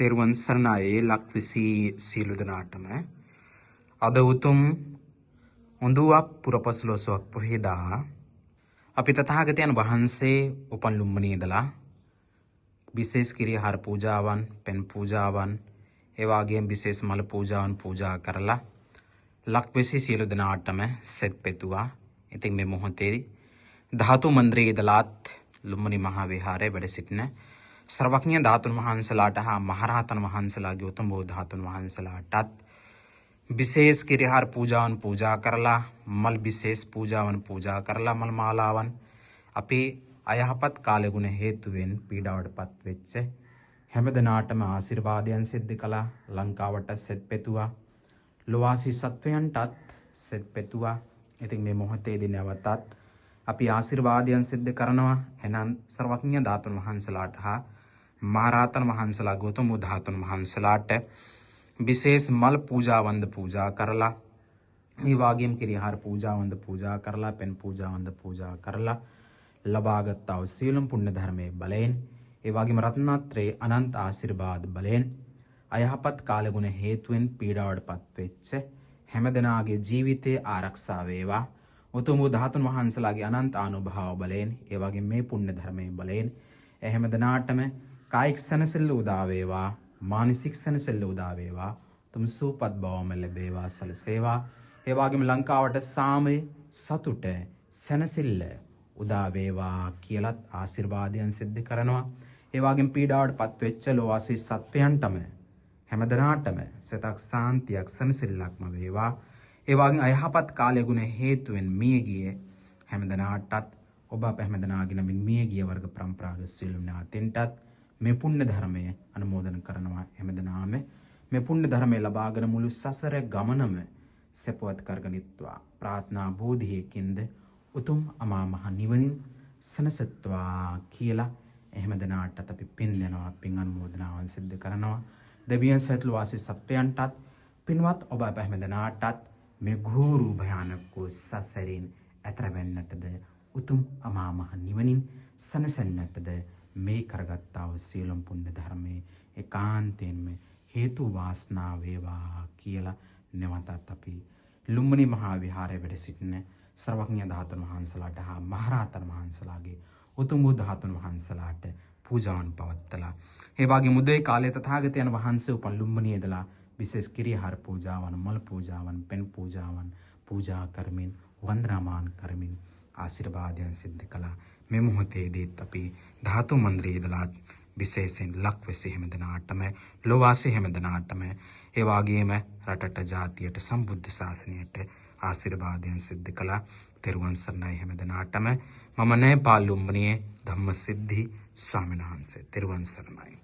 තෙරුවන් සරණයි ලක්විසි සියලු දෙනාටම අද උතුම් උඳුවක් පුරපසළොස්වක පොහොයදා අපි තථාගතයන් වහන්සේ උපන් ලුම්බිණියේ ඉඳලා විශේෂ කිරියහාර පූජාවන් පෙන් පූජාවන් ඒ වගේම විශේෂ මල පූජාවන් පූජා කරලා ලක්විසි සියලු දෙනාටම සෙත් පෙතුවා. ඉතින් මේ මොහොතේදී ධාතු මන්දිරයේ ඉඳලාත් ලුම්බිණි මහා විහාරයේ වැඩ සිටින सर्वज्ञ धातुन वහන්සලාට හා මහරහතන් වහන්සලාගේ උතුම් වූ ධාතුන් වහන්සලාටත් විශේෂ කිරියහාර පූජාවන් පූජා කරලා මල් විශේෂ පූජාවන් පූජා කරලා මල් මාලාවන් අපේ අයහපත් කාලගුණ හේතුවෙන් පීඩාවටපත් වෙච්ච හැමදෙනාටම ආශිර්වාදයන් සිද්ධ කළා. ලංකාවට සෙත් පෙතුවා. ලෝවාසී සත්වයන්ටත් සෙත් පෙතුවා. ඉතින් මේ මොහොතේදී නැවතත් අපි ආශිර්වාදයන් සිද්ධ කරනවා. එහෙනම් सर्वज्ञ ධාතුන් වහන්සලාට හා මහරහතන් වහන්සලා ගෞතම ධාතුන් වහන්සලාට විශේෂ මල් පූජාවන්ද පූජා කරලා මේ වාගේම කිරියහාර පූජාවන්ද පූජා කරලා පෙන් පූජාවන්ද පූජා කරලා ලබාගත් සියලුම පුණ්‍ය ධර්මයේ බලයෙන් ඒ වගේම රත්නත්‍රයේ අනන්ත ආශිර්වාද බලයෙන් අයහපත් කාලගුණ හේතුවෙන් පීඩාවටපත් වෙච්ච හැමදෙනාගේ ජීවිතයේ ආරක්ෂා වේවා. උතුම් ධාතුන් වහන්සලාගේ අනන්ත අනුභව බලයෙන් ඒ වගේම මේ පුණ්‍ය ධර්මයේ බලයෙන් හැමදෙනාටම කායික සනසෙල්ල උදා වේවා, මානසික සනසෙල්ල උදා වේවා, තුම් සූපත් බවම ලැබේවා සලසේවා. ඒ වගේම ලංකාවට සාමය, සතුට, සනසෙල්ල උදා වේවා කියලත් ආශිර්වාදයන් සිද්ධ කරනවා. ඒ වගේම පීඩාවටපත් වෙච්ච ලෝවාසී සත්වයන්ටම හැමදෙනාටම සතක් සාන්තියක් සනසෙල්ලක්ම වේවා. ඒ වගේම අයහපත් කාලගුණ හේතුවෙන් මිය ගිය හැමදෙනාටත් ඔබ අප හැමදෙනාගෙන මිය ගිය වර්ග પરම්පරාවේ සියලුම ඥාතීන්ටත් මේ පුණ්‍ය ධර්මය අනුමෝදන් කරනවා. හැමදෙනාම මේ පුණ්‍ය ධර්මය ලබාගෙන මුළු සසර ගමනම සපවත් කරගනිත්වා ප්‍රාර්ථනා බෝධියකින්ද උතුම් අමා මහ නිවනින් සනසත්වා කියලා හැමදෙනාටත් අපි පින් දෙනවා, පින් අනුමෝදනාවන් සිද්ධ කරනවා. දෙවියන් සත්ල වාසී සත්වයන්ටත් පින්වත් ඔබ අප හැමදෙනාටත් මේ ගෝරු භයානක සසරින් ඇතර වෙන්නටද උතුම් අමා මහ නිවනින් සනසන්නටද මේ කරගත්තා වූ සියලුම පුණ්‍ය ධර්මයේ ඒකාන්තයෙන්ම හේතු වාසනා වේවා කියලා නැවතත් අපි ලුම්බිණි මහා විහාරයේ වැඩ සිටින सर्वज्ञ ධාතුන් වහන්සලාට හා මහරහතන් වහන්සලාගේ උතුම් වූ ධාතුන් වහන්සලාට පූජාවන් පවත්තලා ඒ වගේම උදේ කාලයේ තථාගතයන් වහන්සේ උපන් ලුම්බිණියේ ඉඳලා විශේෂ කිරියහාර පූජාවන්, මල් පූජාවන්, පෙන් පූජාවන් පූජා කරමින් වන්දනාමාන කරමින් ආශිර්වාදයන් සිද්ධ කළා. මේ මොහොතේදීත් අපි ධාතු මන්දිරයේ ඉඳලා විශේෂයෙන් ලක්වැසි හැමදෙනාටම, ලෝවාසී හැමදෙනාටම, ඒ වගේම රටට, ජාතියට, සම්බුද්ධ ශාසනයට ආශිර්වාදයන් සිද්ධ කළා. තෙරුවන් සරණයි හැමදෙනාටම. මම නේපාල් ලුම්බිණියේ ධම්මසිද්ධි ස්වාමීන් වහන්සේ. තෙරුවන් සරණයි.